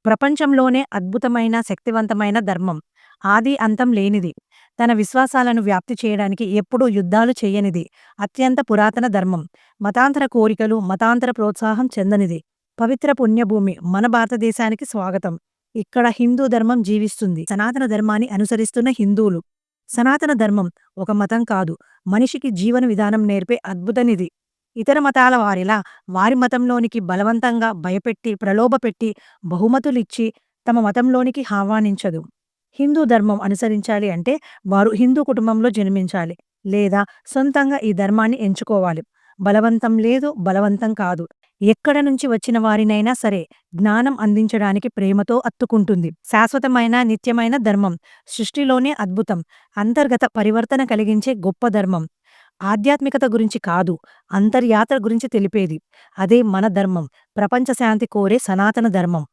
ప్రపంచంలోనే అద్భుతమైన, శక్తివంతమైన ధర్మం. ఆది, అంతం లేనిది. తన విశ్వాసాలను వ్యాప్తి చేయడానికి ఎప్పుడూ యుద్ధాలు చెయ్యనిది. అత్యంత పురాతన ధర్మం. మతాంతర కోరికలు, మతాంతర ప్రోత్సాహం చెందనిది. పవిత్ర పుణ్యభూమి మన భారతదేశానికి స్వాగతం. ఇక్కడ హిందూ ధర్మం జీవిస్తుంది. సనాతన ధర్మాన్ని అనుసరిస్తున్న హిందువులు. సనాతన ధర్మం ఒక మతం కాదు, మనిషికి జీవన విధానం నేర్పే అద్భుతనిధి. ఇతర మతాల వారిలా వారి మతంలోనికి బలవంతంగా భయపెట్టి, ప్రలోభపెట్టి, బహుమతులిచ్చి తమ మతంలోనికి ఆహ్వానించదు. హిందూ ధర్మం అనుసరించాలి అంటే వారు హిందూ కుటుంబంలో జన్మించాలి, లేదా సొంతంగా ఈ ధర్మాన్ని ఎంచుకోవాలి. బలవంతం లేదు, బలవంతం కాదు. ఎక్కడ నుంచి వచ్చిన వారినైనా సరే జ్ఞానం అందించడానికి ప్రేమతో అత్తుకుంటుంది. శాశ్వతమైన, నిత్యమైన ధర్మం. సృష్టిలోనే అద్భుతం, అంతర్గత పరివర్తన కలిగించే గొప్ప ధర్మం. ఆధ్యాత్మికత గురించి కాదు, అంతర్యాత్ర గురించి తెలిపేది. అదే మన ధర్మం. ప్రపంచ శాంతి కోరే సనాతన ధర్మం.